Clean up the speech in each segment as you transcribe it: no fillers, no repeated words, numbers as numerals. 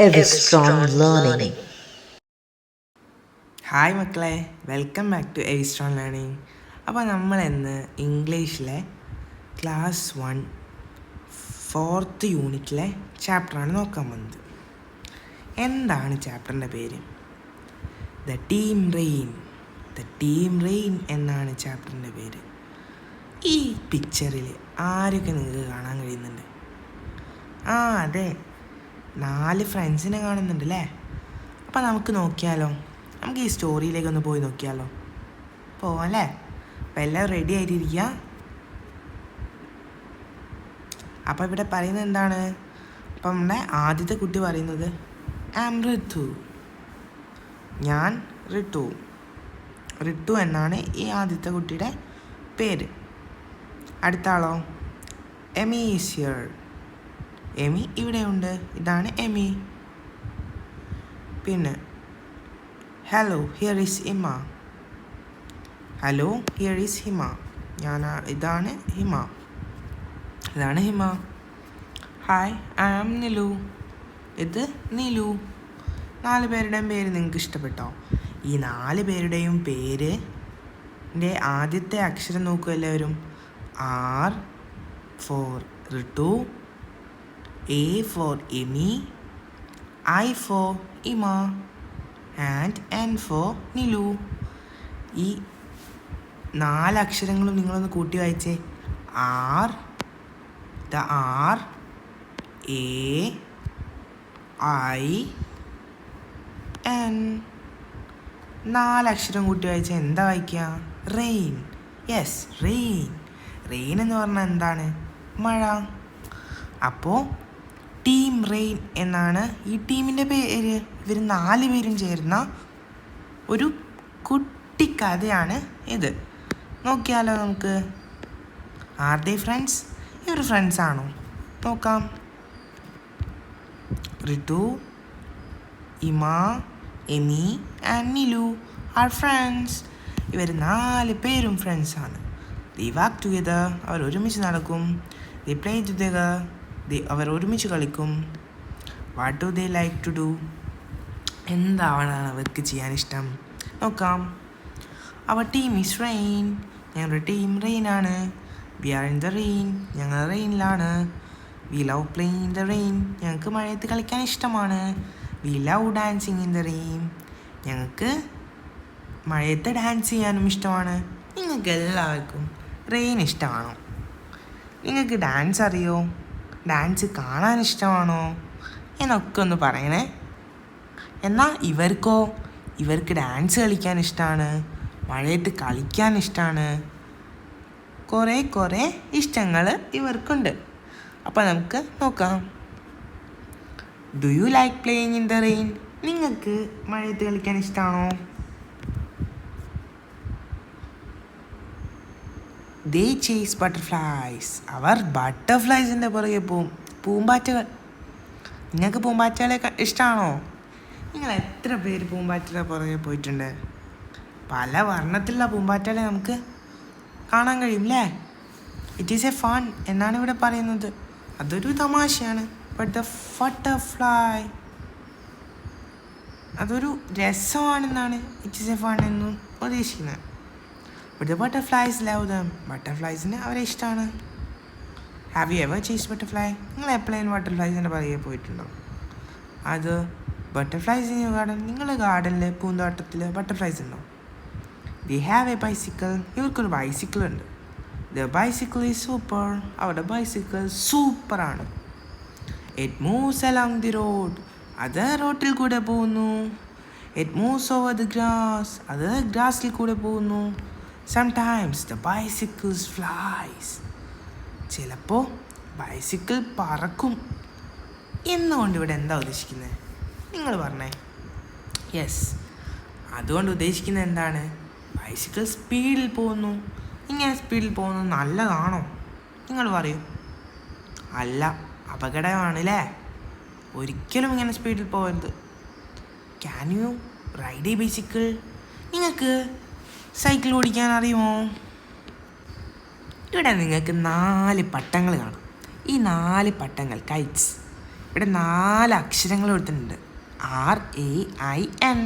Everstrong Learning. Hi മക്കളെ, welcome back to എവിസ്ട്രോൺ learning. അപ്പോൾ നമ്മൾ ഇന്ന് ഇംഗ്ലീഷിലെ ക്ലാസ് 1 4th യൂണിറ്റിലെ ചാപ്റ്ററാണ് നോക്കാൻ വന്നത്. എന്താണ് ചാപ്റ്ററിൻ്റെ പേര്? ദ ടീം റെയിൻ എന്നാണ് ചാപ്റ്ററിൻ്റെ പേര്. ഈ പിക്ചറിൽ ആരൊക്കെ നിങ്ങൾക്ക് കാണാൻ കഴിയുന്നുണ്ട്? അതെ, 4 ഫ്രണ്ട്സിനെ കാണുന്നുണ്ട് അല്ലേ? അപ്പോൾ നമുക്ക് നോക്കിയാലോ, നമുക്ക് ഈ സ്റ്റോറിയിലേക്കൊന്ന് പോയി നോക്കിയാലോ? പോവാല്ലേ? അപ്പോൾ എല്ലാവരും റെഡി ആയിട്ടിരിക്കുക. അപ്പോൾ ഇവിടെ പറയുന്നത് എന്താണ്? അപ്പം നമ്മുടെ ആദ്യത്തെ കുട്ടി പറയുന്നത് ഐ ആം ഋതു, ഞാൻ ഋതു എന്നാണ് ഈ ആദ്യത്തെ കുട്ടിയുടെ പേര്. അടുത്ത ആളോ? എമി ഈസ് ഹിയർ, എമി ഇവിടെയുണ്ട്, ഇതാണ് എമി. പിന്നെ hello here is Hima, hello here is Hima, ഇതാണ് ഹിമ. ഹായ് ഐ ആം നിലു, ഇത് നിലു. 4 പേരുടെയും പേര് നിങ്ങൾക്ക് ഇഷ്ടപ്പെട്ടോ? ഈ 4 പേരുടെയും പേരിൻ്റെ ആദ്യത്തെ അക്ഷരം നോക്കൂ എല്ലാവരും. R for Ritu, A for Emi, I for Ima and N for Nilu. ഈ 4 അക്ഷരങ്ങളും നിങ്ങളൊന്ന് കൂട്ടി വായിച്ചേ. R, A, I, N. 4 അക്ഷരം കൂട്ടി വായിച്ചാൽ എന്താ വായിക്കുക? റെയിൻ. യെസ്, റെയിൻ എന്ന് പറഞ്ഞാൽ എന്താണ്? മഴ. അപ്പോൾ ടീം റെയിൻ എന്നാണ് ഈ ടീമിൻ്റെ പേര്. ഇവർ 4 പേരും ചേർന്ന ഒരു കുട്ടിക്കഥയാണ് ഇത്. നോക്കിയാലോ നമുക്ക്? Are they friends? ഇവർ ഫ്രണ്ട്സ് ആണോ? നോക്കാം. Ritu, Ima, Emi and Nilu are friends. ഇവർ 4 പേരും ഫ്രണ്ട്സാണ്. ദേ വാക്ക് ടുഗെദർ, അവർ ഒരുമിച്ച് നടക്കും. ദേ പ്ലേ ടുഗെദർ, അവർ ഒരുമിച്ച് കളിക്കും. What do they like to do? എന്താണ് അവർക്ക് ചെയ്യാൻ ഇഷ്ടം? നോക്കാം. അവർ ടീം ഈസ് റെയിൻ, ഞങ്ങളുടെ ടീം റെയിനാണ്. We are in the rain, ഞങ്ങൾ റെയിനിലാണ്. We love playing in the rain, ഞങ്ങൾക്ക് മഴയത്ത് കളിക്കാൻ ഇഷ്ടമാണ്. We love dancing in the rain, ഞങ്ങൾക്ക് മഴയത്ത് ഡാൻസ് ചെയ്യാനും ഇഷ്ടമാണ്. നിങ്ങൾക്ക് എല്ലാവർക്കും റെയിൻ ഇഷ്ടമാണോ? നിങ്ങൾക്ക് ഡാൻസ് അറിയോ? ഡാൻസ് കാണാൻ ഇഷ്ടമാണോ എന്നൊക്കെ ഒന്ന് പറയണേ. എന്നാൽ ഇവർക്ക് ഡാൻസ് കളിക്കാൻ ഇഷ്ടമാണ്, മഴയത്ത് കളിക്കാൻ ഇഷ്ടമാണ്. കുറേ ഇഷ്ടങ്ങൾ ഇവർക്കുണ്ട്. അപ്പോൾ നമുക്ക് നോക്കാം. Do you like playing in the rain? നിങ്ങൾക്ക് മഴയത്ത് കളിക്കാൻ ഇഷ്ടമാണോ? They chase butterflies. അവർ ബട്ടർഫ്ലൈസിൻ്റെ പുറകെ പോവും. പൂമ്പാറ്റകൾ. നിങ്ങൾക്ക് പൂമ്പാറ്റകളെ ഇഷ്ടമാണോ? നിങ്ങൾ എത്ര പേര് പൂമ്പാറ്റയുടെ പുറകെ പോയിട്ടുണ്ട്? പല വർണ്ണത്തിലുള്ള പൂമ്പാറ്റകളെ നമുക്ക് കാണാൻ കഴിയും അല്ലേ? ഇറ്റ് ഈസ് എ ഫൺ എന്നാണ് ഇവിടെ പറയുന്നത്. അതൊരു തമാശയാണ്. ബട്ട് ദ ബട്ടർഫ്ലൈ, അതൊരു രസമാണെന്നാണ് ഇറ്റ് ഈസ് എ ഫൺ എന്നും ഉദ്ദേശിക്കുന്നത്. But the butterflies love them. ബട്ടർഫ്ലൈസിന് അവരെ ഇഷ്ടമാണ്. Have you ever chased butterfly? നിങ്ങൾ എപ്പോഴും ബട്ടർഫ്ലൈസിൻ്റെ പുറകെ പോയിട്ടുണ്ടോ? അത് ബട്ടർഫ്ലൈസ് ഇൻ യുവർ ഗാർഡൻ. നിങ്ങളുടെ ഗാർഡനിൽ പൂന്തോട്ടത്തിൽ ബട്ടർഫ്ലൈസ് ഉണ്ടോ? They have A bicycle. ഇവർക്കൊരു ബൈസിക്കിൾ ഉണ്ട്. The bicycle is super. അവരുടെ ബൈസിക്കിൾ സൂപ്പറാണ്. It moves along the road. അത് റോഡിൽ കൂടെ പോകുന്നു. It moves over the grass. അത് ഗ്രാസിൽ കൂടെ പോകുന്നു. Sometimes the bicycles flies. ചിലപ്പോൾ ബൈസിക്കിൾ പറക്കും. എന്നുകൊണ്ട് ഇവിടെ എന്താ ഉദ്ദേശിക്കുന്നത്? നിങ്ങൾ പറഞ്ഞേ. യെസ്, അതുകൊണ്ട് ഉദ്ദേശിക്കുന്നത് എന്താണ്? ബൈസിക്കിൾ സ്പീഡിൽ പോകുന്നു. ഇങ്ങനെ സ്പീഡിൽ പോകുന്നത് നല്ലതാണോ? നിങ്ങൾ പറയൂ. അല്ല, അപകടമാണ് അല്ലേ? ഒരിക്കലും ഇങ്ങനെ സ്പീഡിൽ പോകരുത്. Can you ride A bicycle? നിങ്ങൾക്ക് സൈക്കിൾ ഓടിക്കാൻ അറിയുമോ? ഇവിടെ നിങ്ങൾക്ക് 4 പട്ടങ്ങൾ കാണാം. ഈ 4 പട്ടങ്ങൾ കൈറ്റ്സ്. ഇവിടെ 4 അക്ഷരങ്ങൾ കൊടുത്തിട്ടുണ്ട്. RAIN.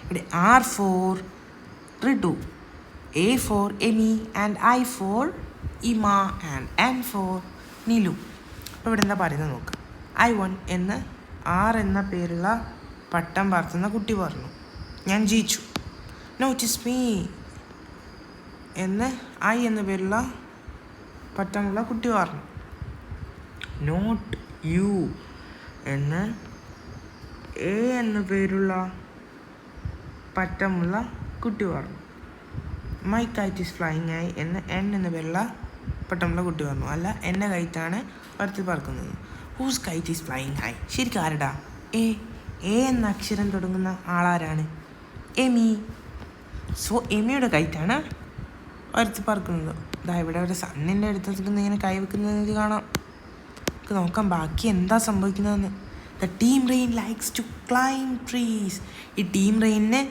ഇവിടെ R for Ritu, A for Emi, and I for Ima, and N for Nilu. അപ്പോൾ ഇവിടെ എന്താ പറയുന്നത് നോക്കാം. I1 എന്ന് R എന്ന പേരുള്ള പട്ടം പറത്തുന്ന കുട്ടി പറഞ്ഞു. ഞാൻ ജയിച്ചു. നോട്ടിസ് മീ എന്ന് I എന്ന പേരുള്ള പട്ടമുള്ള കുട്ടി പറഞ്ഞു. നോട്ട് യു എന്ന് A എന്ന പേരുള്ള പട്ടമുള്ള കുട്ടി പറഞ്ഞു. മൈ കൈറ്റ് ഈസ് ഫ്ലൈയിങ് ആയി എന്ന് N എന്ന പേരുള്ള പട്ടമുള്ള കുട്ടി പറഞ്ഞു. അല്ല, എൻ്റെ കൈറ്റാണ് പറത്തി പറക്കുന്നത്. Whose kite is flying high? ശരിക്കും ആരടാ? എ എന്ന അക്ഷരം തുടങ്ങുന്ന ആളാരാണ്? എമി. സോ എമിയുടെ കൈറ്റാണ് പറത്തി പറക്കുന്നത്. ഇതാ ഇവിടെ ഒരു സണ്ണിൻ്റെ അടുത്ത് ഇങ്ങനെ കൈ വെക്കുന്നത് കാണാം. നമുക്ക് നോക്കാം ബാക്കി എന്താ സംഭവിക്കുന്നതെന്ന്. The team rain likes to climb trees. ഈ ടീം റെയിനിന്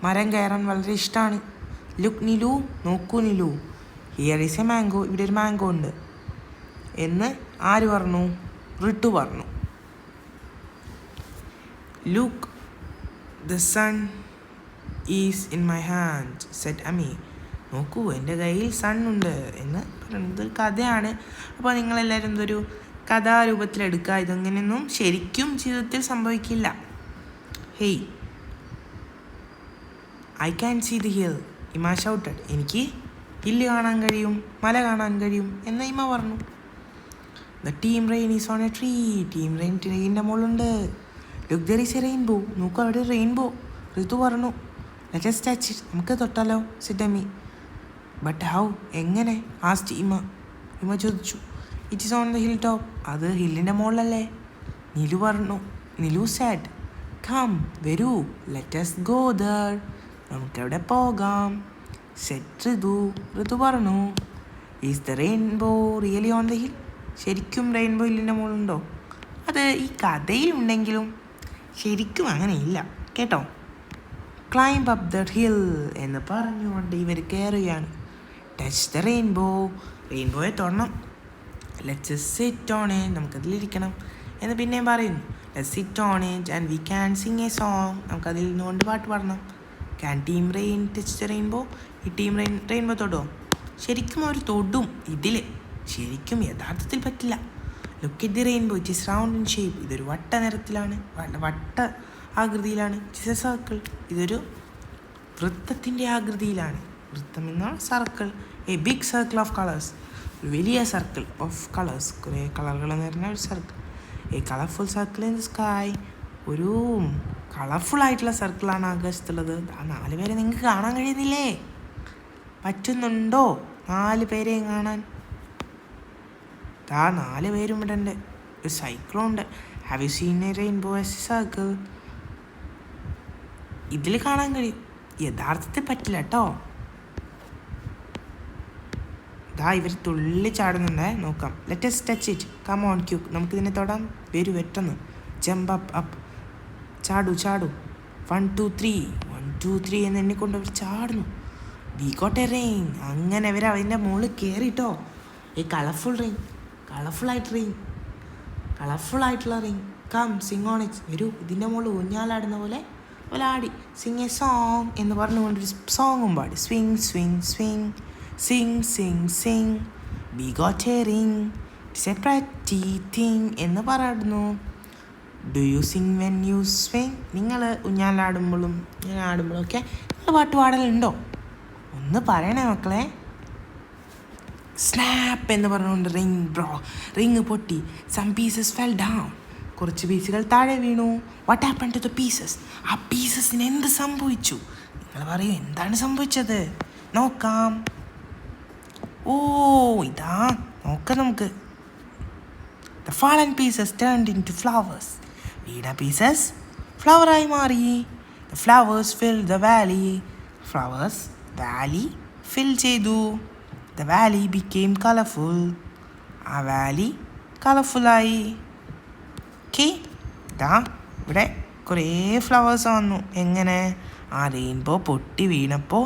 മരം കയറാൻ വളരെ ഇഷ്ടമാണ്. ലുക്ക് നിലു, നോക്കൂ Nilu, here is a mango. ഇവിടെ ഒരു മാംഗോ ഉണ്ട് എന്ന് ആര് പറഞ്ഞു? റിട്ടു പറഞ്ഞു. Look the sun is in my hand said Ami. നോക്കൂ, എൻ്റെ കയ്യിൽ സണ്ണുണ്ട് എന്ന് പറയുന്നത് ഒരു കഥയാണ്. അപ്പോൾ നിങ്ങളെല്ലാവരും എന്തൊരു കഥാരൂപത്തിലെടുക്കുക. ഇതങ്ങനെയൊന്നും ശരിക്കും ജീവിതത്തിൽ സംഭവിക്കില്ല. Hey, I can see the hill, Ima shouted. എനിക്ക് ഹില്ല് കാണാൻ കഴിയും, മല കാണാൻ കഴിയും എന്ന് ഇമ പറഞ്ഞു. The team rain is on a tree. Team rain ട്രീൻ്റെ മുകളിലുണ്ട്. Look there is a rainbow. നോക്കൂ, അവിടെ റെയിൻബോ. ഋതു പറഞ്ഞു. Let us touch it. നമുക്ക് തൊട്ടാലോ? സിറ്റ് അമ്മി. But how? എങ്ങനെ? ആസ്റ്റ് ഇമ. ഇമ ചോദിച്ചു. It is on the hill top. അത് ഹില്ലിൻ്റെ മുകളിലല്ലേ? നിലു പറഞ്ഞു. നിലു സാഡ്, കം, വരൂ, ലെറ്റ് us go there. നമുക്കവിടെ പോകാം. സെറ്റ് ഋതു. ഋതു പറഞ്ഞു. Is the rainbow really on the hill? ശരിക്കും റെയിൻബോ ഹില്ലിൻ്റെ മുകളിലുണ്ടോ? അത് ഈ കഥയിലുണ്ടെങ്കിലും ശരിക്കും അങ്ങനെയില്ല കേട്ടോ. ക്ലൈംബ് അപ്പ് ദ ഹിൽ എന്ന് പറഞ്ഞുകൊണ്ട് ഇവർ കയറുകയാണ്. Touch the rainbow. റെയിൻബോയെ തൊടണം. Let's sit on it. നമുക്കതിലിരിക്കണം എന്ന് പിന്നെയും പറയുന്നു. Let's sit on it and we can sing a song. നമുക്കതിൽ നിന്നുകൊണ്ട് പാട്ട് പാടണം. Can team rain touch the rainbow? ഈ ടീം റെയിൻബോ തൊടുമോ? ശരിക്കും അവർ തൊടും. ഇതിൽ ശരിക്കും യഥാർത്ഥത്തിൽ പറ്റില്ല. Look at the rainbow, it is round in shape. ഇതൊരു വട്ട നിറത്തിലാണ്, വട്ട ആകൃതിയിലാണ്. It is a circle. ഇതൊരു വൃത്തത്തിൻ്റെ ആകൃതിയിലാണ്. വൃത്തം എന്നാൽ circle. A big circle of colours. ഒരു വലിയ സർക്കിൾ ഓഫ് കളേഴ്സ്. കുറേ കളറുകൾ എന്ന് പറഞ്ഞാൽ ഒരു circle. A colourful circle in the sky. ഒരു കളർഫുൾ ആയിട്ടുള്ള സർക്കിളാണ് ആകാശത്തുള്ളത്. ആ 4 പേരെ നിങ്ങൾക്ക് കാണാൻ കഴിയുന്നില്ലേ? പറ്റുന്നുണ്ടോ 4 പേരെയും കാണാൻ? ആ 4 പേരും ഇവിടെ ഉണ്ട്. ഒരു സൈക്കിളുണ്ട്. Have you seen a rainbow as a circle? ഇതിൽ കാണാൻ കഴിയും. യഥാർത്ഥത്തിൽ പറ്റില്ല കേട്ടോ. ഇതാ ഇവർ തുള്ളി ചാടുന്നുണ്ടേ. നോക്കാം. Let us touch it. Come on quick. നമുക്കിതിനെ തൊടാം. വരൂ, വെട്ടെന്ന്. Jump up up. ചാടു ചാടു. 1 2 3 1 2 3 എന്ന് എണ്ണിക്കൊണ്ട് അവർ ചാടുന്നു. We got a rain. അങ്ങനെ അവർ അതിൻ്റെ മുകളിൽ കയറിട്ടോ. ഈ കളർഫുൾ റിങ്, കളർഫുൾ ആയിട്ടുള്ള ring. Come sing on it. വരൂ, ഇതിൻ്റെ മുകളിൽ ഊഞ്ഞാലാടുന്ന പോലെ ആടി. സിങ് എ സോങ് എന്ന് പറഞ്ഞുകൊണ്ടൊരു സോങ്ങും പാടി. Swing swing swing, Singh Singh Singh, V got A ring, it's A pretty thing എന്ന് പാടുന്നു. Do you Singh when you swing? നിങ്ങൾ ഊഞ്ഞാലാടുമ്പോഴും ഇങ്ങനെ ആടുമ്പോഴൊക്കെ നിങ്ങൾ പാട്ട് പാടലുണ്ടോ? ഒന്ന് പറയണേ മക്കളെ. സ്നാപ്പ് എന്ന് പറഞ്ഞുകൊണ്ട് റിങ് പൊട്ടി. Some pieces fell down. കുറച്ച് പീസുകൾ താഴെ വീണു. What happen to the pieces? ആ പീസസിന് എന്ത് സംഭവിച്ചു? നിങ്ങൾ പറയൂ, എന്താണ് സംഭവിച്ചത്? നോക്കാം. ഓ, ഇതാ നോക്കാം നമുക്ക്. The fallen pieces turned into flowers. വീണ പീസസ് ഫ്ലവറായി മാറി. The flowers fill the valley. Flowers valley fill ചെയ്തു. The valley became colourful. ആ വാലി കളർഫുള്ളായി. ഓക്കെ, ഇതാ ഇവിടെ കുറേ ഫ്ലവേഴ്സ് വന്നു. എങ്ങനെ? ആ റെയിൻബോ പൊട്ടി വീണപ്പോൾ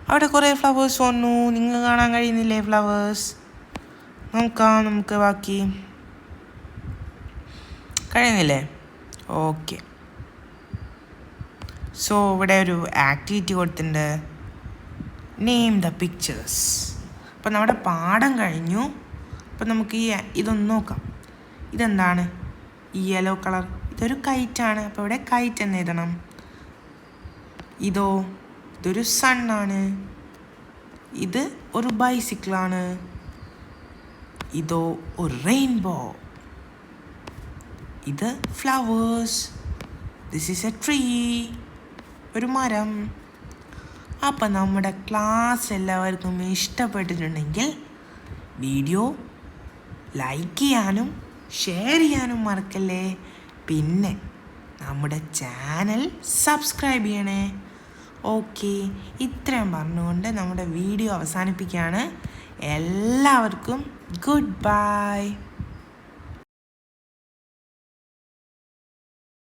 അവിടെ കുറേ ഫ്ലവേഴ്സ് വന്നു. നിങ്ങൾ കാണാൻ കഴിയുന്നില്ലേ ഫ്ലവേഴ്സ്? നോക്കാം നമുക്ക് ബാക്കി. കഴിയുന്നില്ലേ? ഓക്കെ. സോ ഇവിടെ ഒരു ആക്ടിവിറ്റി കൊടുത്തിട്ടുണ്ട്, നെയിം ദ പിക്ചേഴ്സ്. അപ്പോൾ നമ്മുടെ പാഠം കഴിഞ്ഞു. അപ്പോൾ നമുക്ക് ഇതൊന്ന് നോക്കാം. ഇതെന്താണ്? ഈ യെല്ലോ കളർ ഇതൊരു കൈറ്റാണ്. അപ്പോൾ ഇവിടെ കൈറ്റ് എന്ന് എഴുതണം. ഇതൊരു സണ്ണാണ്. ഇത് ഒരു ബൈസിക്കിളാണ്. ഒരു റെയിൻബോ. ഇത് flowers. This is A tree, ഒരു മരം. അപ്പം നമ്മുടെ ക്ലാസ് എല്ലാവർക്കും ഇഷ്ടപ്പെട്ടിട്ടുണ്ടെങ്കിൽ വീഡിയോ ലൈക്ക് ചെയ്യാനും ഷെയർ ചെയ്യാനും മറക്കല്ലേ. പിന്നെ നമ്മുടെ ചാനൽ സബ്സ്ക്രൈബ് ചെയ്യണേ. ഓക്കെ, ഇത്രയും പറഞ്ഞുകൊണ്ട് നമ്മുടെ വീഡിയോ അവസാനിപ്പിക്കുകയാണ്. എല്ലാവർക്കും ഗുഡ് ബൈ.